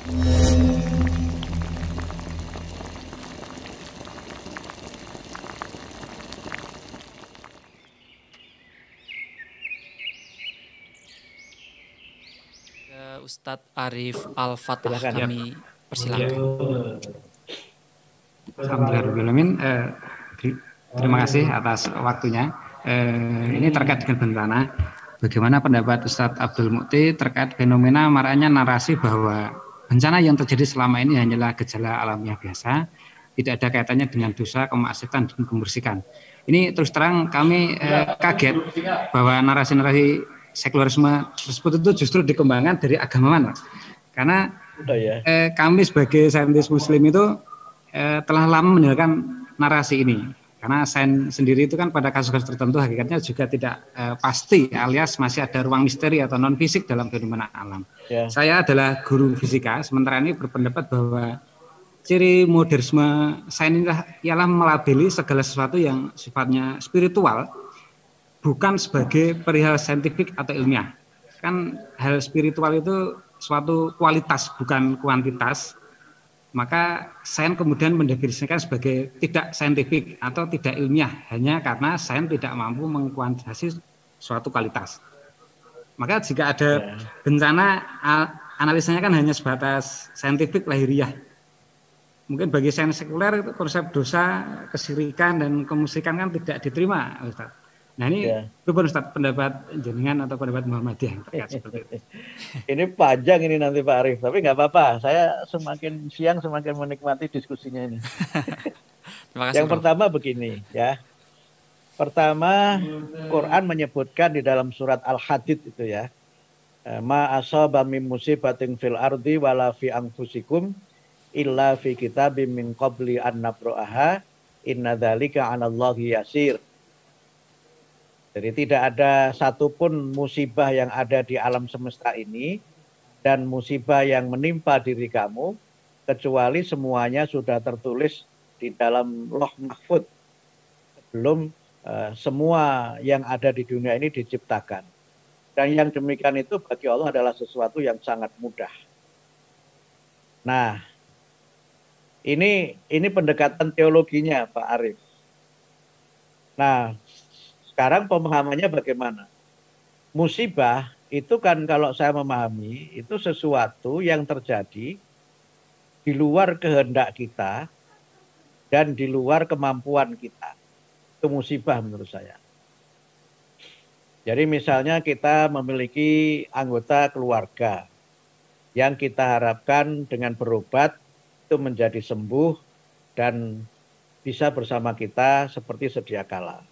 Ustadz Arif Al-Fatah Silakan. kami persilakan. Alhamdulillahirrahmanirrahim. Terima kasih atas waktunya. Ini terkait dengan bencana. Bagaimana pendapat Ustadz Abdul Mukti terkait fenomena maraknya narasi bahwa bencana yang terjadi selama ini hanyalah gejala alamiah biasa, tidak ada kaitannya dengan dosa, kemaksiatan, dan kemusyrikan. Ini terus terang kami kaget bahwa narasi-narasi sekularisme tersebut itu justru dikembangkan dari agamawan, karena kami sebagai saintis Muslim itu telah lama meninggalkan narasi ini. Karena sains sendiri itu kan pada kasus-kasus tertentu hakikatnya juga tidak pasti, alias masih ada ruang misteri atau non fisik dalam fenomena alam. Saya adalah guru fisika, sementara ini berpendapat bahwa ciri modernisme sains ini ialah melabeli segala sesuatu yang sifatnya spiritual bukan sebagai perihal saintifik atau ilmiah. Kan hal spiritual itu suatu kualitas bukan kuantitas. Maka sains kemudian mendefinisikan sebagai tidak saintifik atau tidak ilmiah hanya karena sains tidak mampu mengkuantifikasi suatu kualitas. Maka jika ada bencana, analisanya kan hanya sebatas saintifik lahiriah. Mungkin bagi sains sekuler konsep dosa, kesyirikan dan kemusyrikan kan tidak diterima, Ustaz. Nah ini benar Ustaz, pendapat jenengan atau pendapat Muhammadiyah terkait seperti itu. Ini panjang ini nanti Pak Arif, tapi nggak apa-apa. Saya semakin siang semakin menikmati diskusinya ini. Terima kasih, yang pertama begini ya. Pertama, Quran menyebutkan di dalam surat Al-Hadid itu ya, ma asaba min musibatin fil ardi wala fi anfusikum illa fi kitabim min qabli an nabra'aha inna dzalika 'alallahi yasir. Jadi tidak ada satupun musibah yang ada di alam semesta ini dan musibah yang menimpa diri kamu kecuali semuanya sudah tertulis di dalam Lauh Mahfuz sebelum semua yang ada di dunia ini diciptakan. Dan yang demikian itu bagi Allah adalah sesuatu yang sangat mudah. Nah, ini pendekatan teologinya Pak Arif. Nah, sekarang pemahamannya bagaimana? Musibah itu kan kalau saya memahami itu sesuatu yang terjadi di luar kehendak kita dan di luar kemampuan kita. Itu musibah menurut saya. Jadi misalnya kita memiliki anggota keluarga yang kita harapkan dengan berobat itu menjadi sembuh dan bisa bersama kita seperti sedia kala.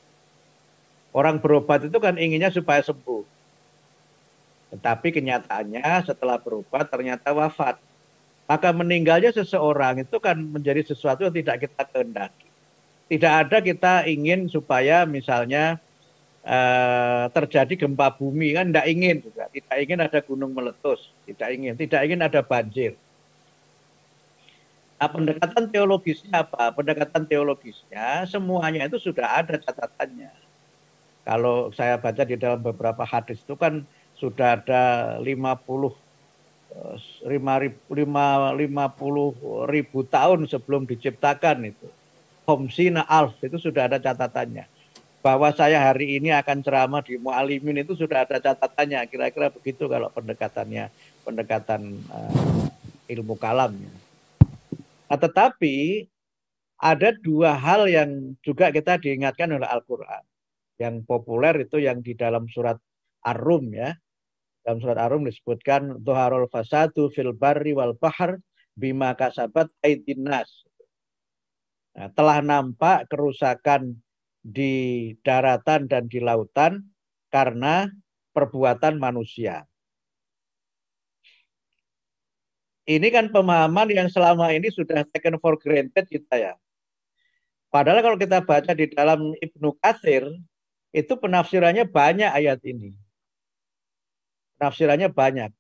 Orang berobat itu kan inginnya supaya sembuh. Tetapi kenyataannya setelah berobat ternyata wafat. Maka meninggalnya seseorang itu kan menjadi sesuatu yang tidak kita kehendaki. Tidak ada kita ingin supaya misalnya terjadi gempa bumi, kan tidak ingin juga. Tidak ingin ada gunung meletus. Tidak ingin ada banjir. Nah, pendekatan teologisnya apa? Pendekatan teologisnya semuanya itu sudah ada catatannya. Kalau saya baca di dalam beberapa hadis itu kan sudah ada 50 ribu tahun sebelum diciptakan itu. Homsina alf itu sudah ada catatannya. Bahwa saya hari ini akan ceramah di Mu'alimin itu sudah ada catatannya. Kira-kira begitu kalau pendekatan ilmu kalamnya. Nah, tetapi ada dua hal yang juga kita diingatkan oleh Al-Quran. Yang populer itu yang di dalam surat Ar-Rum ya. Dalam surat Ar-Rum disebutkan dhuharul fasadu fil barri wal bahr bima kasabat aydin nas. Nah, telah nampak kerusakan di daratan dan di lautan karena perbuatan manusia. Ini kan pemahaman yang selama ini sudah taken for granted kita ya. Padahal kalau kita baca di dalam Ibnu Katsir itu penafsirannya banyak ayat ini. Penafsirannya banyak.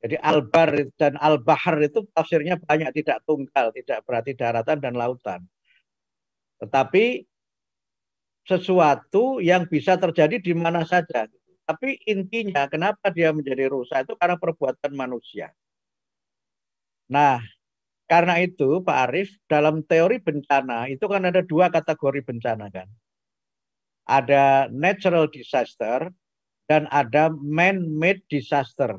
Jadi al-bar dan al-bahar itu tafsirnya banyak, tidak tunggal, tidak berarti daratan dan lautan. Tetapi sesuatu yang bisa terjadi di mana saja. Tapi intinya kenapa dia menjadi rusak itu karena perbuatan manusia. Nah, karena itu Pak Arief, dalam teori bencana itu kan ada dua kategori bencana kan. Ada natural disaster dan ada man-made disaster.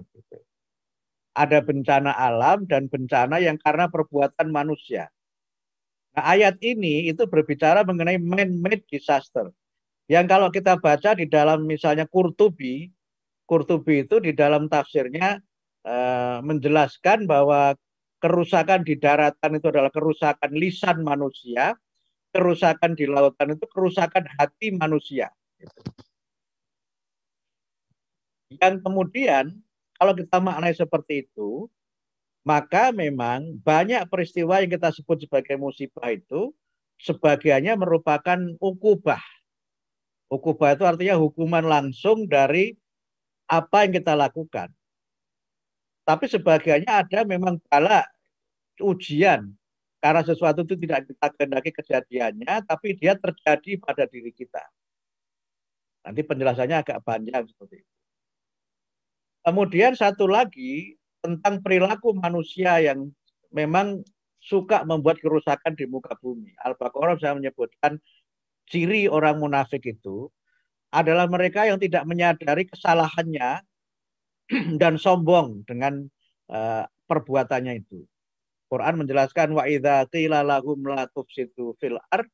Ada bencana alam dan bencana yang karena perbuatan manusia. Nah, ayat ini itu berbicara mengenai man-made disaster. Yang kalau kita baca di dalam misalnya Qurtubi, Qurtubi itu di dalam tafsirnya menjelaskan bahwa kerusakan di daratan itu adalah kerusakan lisan manusia, kerusakan di lautan itu kerusakan hati manusia. Yang kemudian kalau kita maknai seperti itu, maka memang banyak peristiwa yang kita sebut sebagai musibah itu sebagiannya merupakan ukubah. Ukubah itu artinya hukuman langsung dari apa yang kita lakukan. Tapi sebagiannya ada memang bala, ujian. Karena sesuatu itu tidak kita kehendaki kejadiannya, tapi dia terjadi pada diri kita. Nanti penjelasannya agak panjang seperti itu. Kemudian satu lagi tentang perilaku manusia yang memang suka membuat kerusakan di muka bumi. Al-Baqarah saya menyebutkan ciri orang munafik itu adalah mereka yang tidak menyadari kesalahannya dan sombong dengan perbuatannya itu. Quran menjelaskan wa idza qila lahum la tufsidu fil ard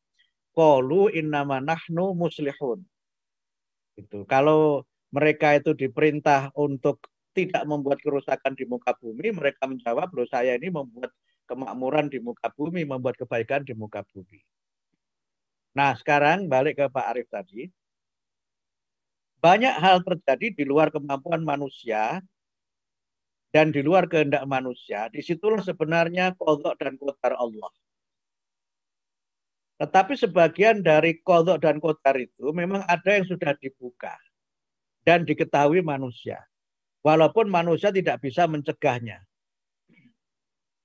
qalu innama nahnu muslihun. Itu. Kalau mereka itu diperintah untuk tidak membuat kerusakan di muka bumi, mereka menjawab, loh saya ini membuat kemakmuran di muka bumi, membuat kebaikan di muka bumi. Nah sekarang balik ke Pak Arief tadi. Banyak hal terjadi di luar kemampuan manusia dan di luar kehendak manusia. Disitulah sebenarnya qadha dan qadar Allah. Tetapi sebagian dari qadha dan qadar itu memang ada yang sudah dibuka dan diketahui manusia. Walaupun manusia tidak bisa mencegahnya.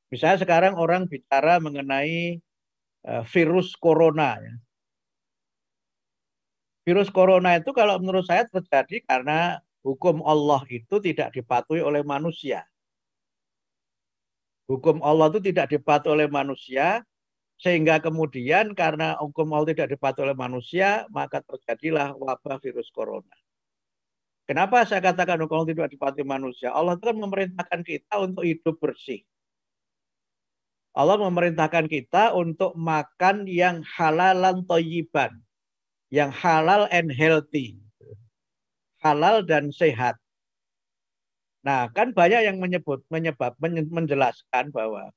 Misalnya sekarang orang bicara mengenai virus corona. Virus corona itu kalau menurut saya terjadi karena hukum Allah itu tidak dipatuhi oleh manusia. Hukum Allah itu tidak dipatuhi oleh manusia, sehingga kemudian karena hukum Allah tidak dipatuhi oleh manusia, maka terjadilah wabah virus corona. Kenapa saya katakan hukum Allah tidak dipatuhi manusia? Allah itu kan memerintahkan kita untuk hidup bersih. Allah memerintahkan kita untuk makan yang halalan thayyiban, yang halal and healthy, halal dan sehat. Nah, kan banyak yang menjelaskan bahwa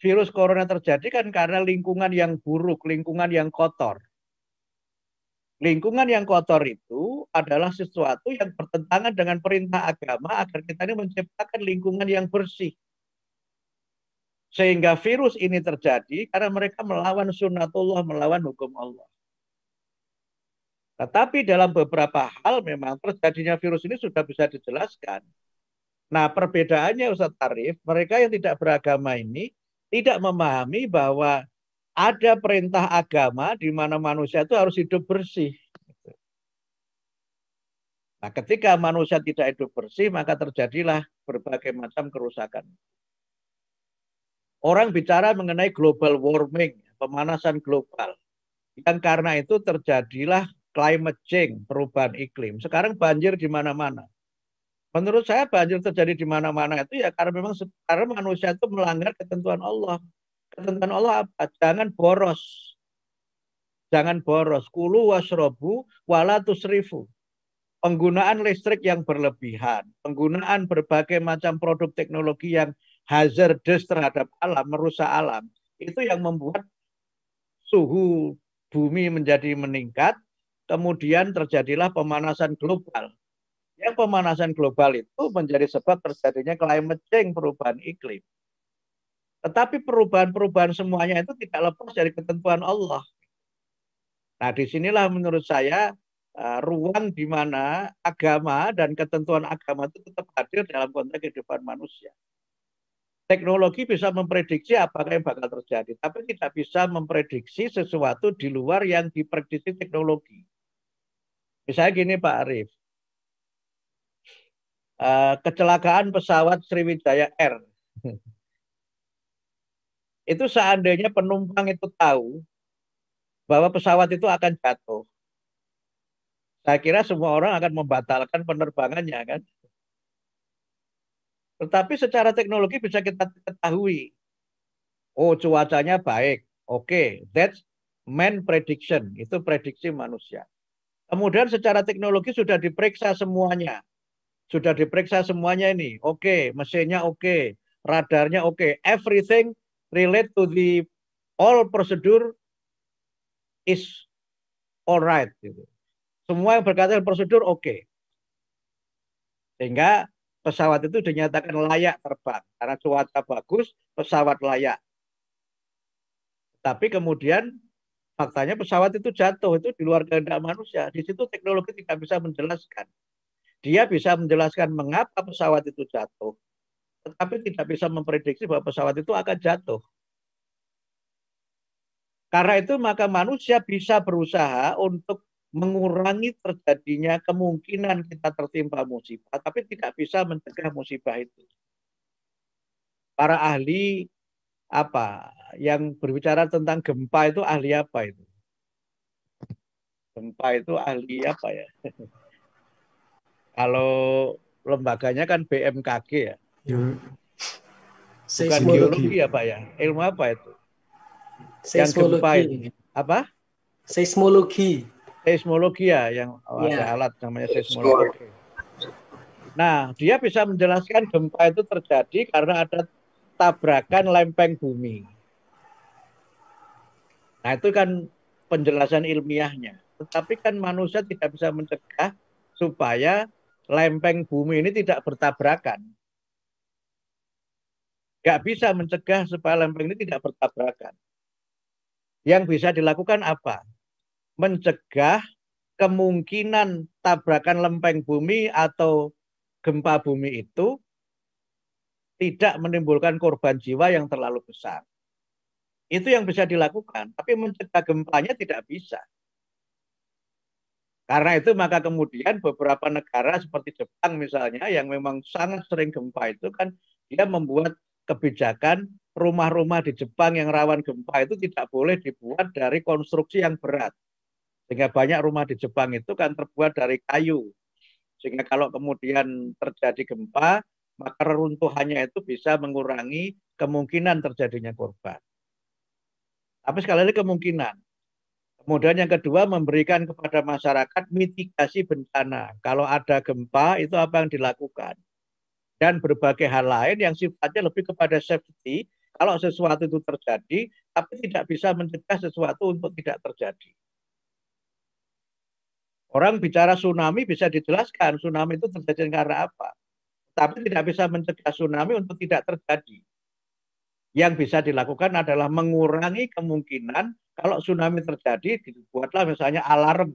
virus corona terjadi kan karena lingkungan yang buruk, lingkungan yang kotor. Lingkungan yang kotor itu adalah sesuatu yang bertentangan dengan perintah agama agar kita ini menciptakan lingkungan yang bersih. Sehingga virus ini terjadi karena mereka melawan sunnatullah, melawan hukum Allah. Tetapi dalam beberapa hal memang terjadinya virus ini sudah bisa dijelaskan. Nah perbedaannya Ustaz Arief, mereka yang tidak beragama ini tidak memahami bahwa ada perintah agama di mana manusia itu harus hidup bersih. Nah, ketika manusia tidak hidup bersih, maka terjadilah berbagai macam kerusakan. Orang bicara mengenai global warming, pemanasan global. Yang karena itu terjadilah climate change, perubahan iklim. Sekarang banjir di mana-mana. Menurut saya banjir terjadi di mana-mana itu ya karena memang sekarang manusia itu melanggar ketentuan Allah. Ketentuan Allah apa? Jangan boros. Jangan boros. Kulu wasrobu wala tusrifu. Penggunaan listrik yang berlebihan, penggunaan berbagai macam produk teknologi yang hazardous terhadap alam, merusak alam, itu yang membuat suhu bumi menjadi meningkat, kemudian terjadilah pemanasan global. Yang pemanasan global itu menjadi sebab terjadinya climate change, perubahan iklim. Tetapi perubahan-perubahan semuanya itu tidak lepas dari ketentuan Allah. Nah, disinilah menurut saya ruang di mana agama dan ketentuan agama itu tetap hadir dalam konteks kehidupan manusia. Teknologi bisa memprediksi apakah yang bakal terjadi, tapi tidak bisa memprediksi sesuatu di luar yang diprediksi teknologi. Misalnya gini Pak Arief, kecelakaan pesawat Sriwijaya Air itu seandainya penumpang itu tahu bahwa pesawat itu akan jatuh, saya kira semua orang akan membatalkan penerbangannya kan. Tetapi secara teknologi bisa kita ketahui, oh cuacanya baik, oke, that's man prediction, itu prediksi manusia. Kemudian secara teknologi sudah diperiksa semuanya, ini, oke, mesinnya oke, radarnya oke, everything relate to the all procedure is alright. Gitu. Semua yang berkaitan prosedur oke. Sehingga pesawat itu dinyatakan layak terbang. Karena cuaca bagus, pesawat layak. Tapi kemudian faktanya pesawat itu jatuh, itu di luar kehendak manusia. Di situ teknologi tidak bisa menjelaskan. Dia bisa menjelaskan mengapa pesawat itu jatuh, tetapi tidak bisa memprediksi bahwa pesawat itu akan jatuh. Karena itu maka manusia bisa berusaha untuk mengurangi terjadinya kemungkinan kita tertimpa musibah, tapi tidak bisa mencegah musibah itu. Para ahli apa yang berbicara tentang gempa itu ahli apa itu? Gempa itu ahli apa ya? Kalau lembaganya kan BMKG ya. Bukan geologi ya Pak ya? Ilmu apa itu? Yang gempa itu. Apa? Seismologi. Seismologi ya, yang ada alat namanya seismologi. Nah, dia bisa menjelaskan gempa itu terjadi karena ada tabrakan lempeng bumi. Nah, itu kan penjelasan ilmiahnya. Tetapi kan manusia tidak bisa mencegah supaya lempeng bumi ini tidak bertabrakan. Nggak bisa mencegah supaya lempeng ini tidak bertabrakan. Yang bisa dilakukan apa? Mencegah kemungkinan tabrakan lempeng bumi atau gempa bumi itu tidak menimbulkan korban jiwa yang terlalu besar. Itu yang bisa dilakukan, tapi mencegah gempanya tidak bisa. Karena itu maka kemudian beberapa negara seperti Jepang misalnya yang memang sangat sering gempa itu kan dia membuat kebijakan rumah-rumah di Jepang yang rawan gempa itu tidak boleh dibuat dari konstruksi yang berat. Sehingga banyak rumah di Jepang itu kan terbuat dari kayu. Sehingga kalau kemudian terjadi gempa, maka reruntuhannya itu bisa mengurangi kemungkinan terjadinya korban. Tapi sekali lagi kemungkinan. Kemudian yang kedua memberikan kepada masyarakat mitigasi bencana. Kalau ada gempa itu apa yang dilakukan. Dan berbagai hal lain yang sifatnya lebih kepada safety. Kalau sesuatu itu terjadi, tapi tidak bisa mencegah sesuatu untuk tidak terjadi. Orang bicara tsunami bisa dijelaskan tsunami itu terjadi karena apa. Tapi tidak bisa mencegah tsunami untuk tidak terjadi. Yang bisa dilakukan adalah mengurangi kemungkinan kalau tsunami terjadi, dibuatlah misalnya alarm.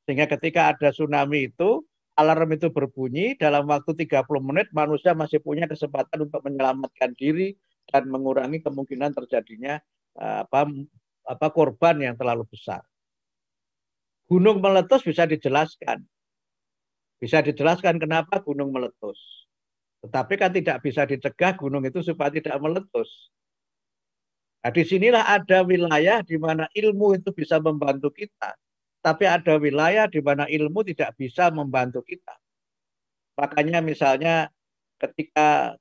Sehingga ketika ada tsunami itu, alarm itu berbunyi, dalam waktu 30 menit manusia masih punya kesempatan untuk menyelamatkan diri dan mengurangi kemungkinan terjadinya korban yang terlalu besar. Gunung meletus bisa dijelaskan. Bisa dijelaskan kenapa gunung meletus. Tetapi kan tidak bisa dicegah gunung itu supaya tidak meletus. Nah, disinilah ada wilayah di mana ilmu itu bisa membantu kita. Tapi ada wilayah di mana ilmu tidak bisa membantu kita. Makanya misalnya ketika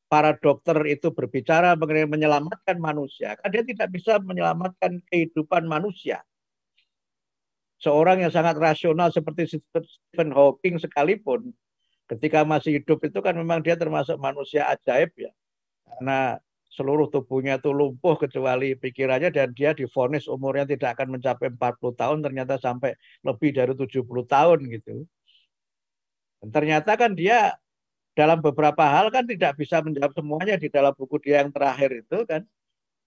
para dokter itu berbicara mengenai menyelamatkan manusia, kan dia tidak bisa menyelamatkan kehidupan manusia. Seorang yang sangat rasional seperti Stephen Hawking sekalipun, ketika masih hidup itu kan memang dia termasuk manusia ajaib ya. Karena seluruh tubuhnya itu lumpuh kecuali pikirannya dan dia divonis umurnya tidak akan mencapai 40 tahun, ternyata sampai lebih dari 70 tahun gitu. Dan ternyata kan dia dalam beberapa hal kan tidak bisa menjawab semuanya di dalam buku dia yang terakhir itu kan.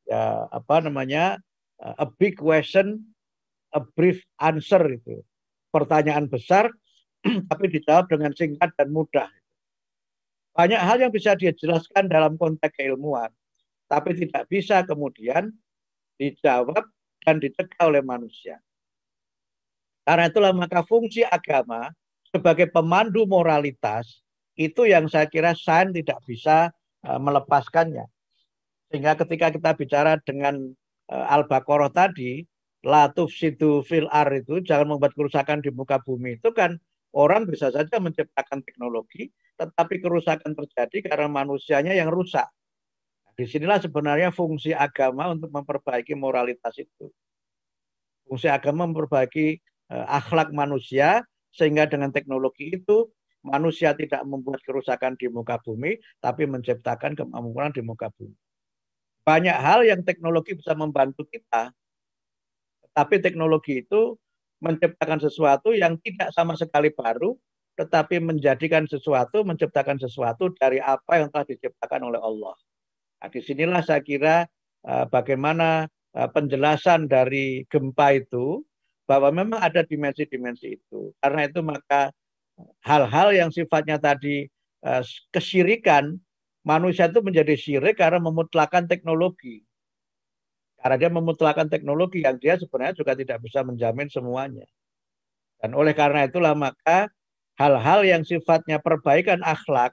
Ya apa namanya? A big question, a brief answer itu. Pertanyaan besar tapi dijawab dengan singkat dan mudah. Banyak hal yang bisa dia jelaskan dalam konteks keilmuan, tapi tidak bisa kemudian dijawab dan dicegah oleh manusia. Karena itulah maka fungsi agama sebagai pemandu moralitas itu yang saya kira sains tidak bisa melepaskannya. Sehingga ketika kita bicara dengan Al-Baqarah tadi, la tufsidu fil itu, jangan membuat kerusakan di muka bumi, itu kan orang bisa saja menciptakan teknologi, tetapi kerusakan terjadi karena manusianya yang rusak. Disinilah sebenarnya fungsi agama untuk memperbaiki moralitas itu. Fungsi agama memperbaiki akhlak manusia, sehingga dengan teknologi itu manusia tidak membuat kerusakan di muka bumi, tapi menciptakan kemakmuran di muka bumi. Banyak hal yang teknologi bisa membantu kita, tapi teknologi itu menciptakan sesuatu yang tidak sama sekali baru, tetapi menjadikan sesuatu, menciptakan sesuatu dari apa yang telah diciptakan oleh Allah. Nah, disinilah saya kira bagaimana penjelasan dari gempa itu, bahwa memang ada dimensi-dimensi itu. Karena itu maka hal-hal yang sifatnya tadi kesyirikan, manusia itu menjadi syirik karena memutlakan teknologi. Karena dia memutlakan teknologi yang dia sebenarnya juga tidak bisa menjamin semuanya. Dan oleh karena itulah maka hal-hal yang sifatnya perbaikan akhlak,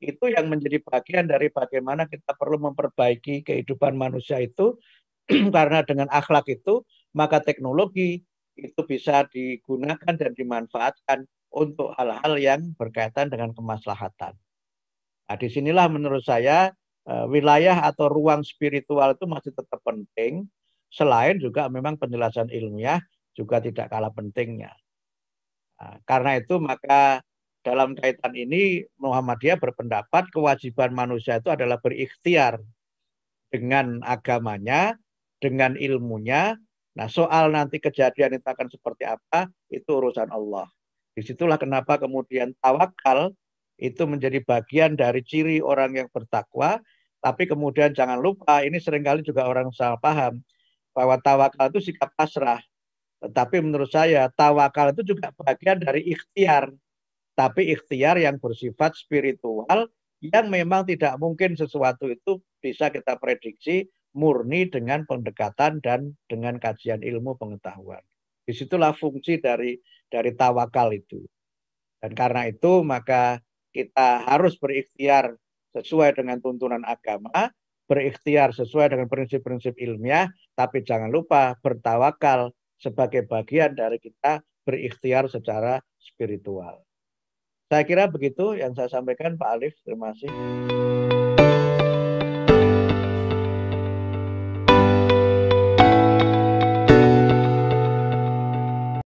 itu yang menjadi bagian dari bagaimana kita perlu memperbaiki kehidupan manusia itu. Karena dengan akhlak itu, maka teknologi itu bisa digunakan dan dimanfaatkan untuk hal-hal yang berkaitan dengan kemaslahatan. Nah, disinilah menurut saya wilayah atau ruang spiritual itu masih tetap penting, selain juga memang penjelasan ilmiah juga tidak kalah pentingnya. Nah, karena itu maka dalam kaitan ini Muhammadiyah berpendapat kewajiban manusia itu adalah berikhtiar dengan agamanya, dengan ilmunya. Nah, soal nanti kejadian itu akan seperti apa, itu urusan Allah. Disitulah kenapa kemudian tawakal itu menjadi bagian dari ciri orang yang bertakwa. Tapi kemudian jangan lupa, ini seringkali juga orang salah paham, bahwa tawakal itu sikap pasrah. Tetapi menurut saya, tawakal itu juga bagian dari ikhtiar. Tapi ikhtiar yang bersifat spiritual, yang memang tidak mungkin sesuatu itu bisa kita prediksi murni dengan pendekatan dan dengan kajian ilmu pengetahuan. Disitulah fungsi dari tawakal itu. Dan karena itu maka kita harus berikhtiar sesuai dengan tuntunan agama, berikhtiar sesuai dengan prinsip-prinsip ilmiah, tapi jangan lupa bertawakal sebagai bagian dari kita berikhtiar secara spiritual. Saya kira begitu yang saya sampaikan, Pak Alif. Terima kasih.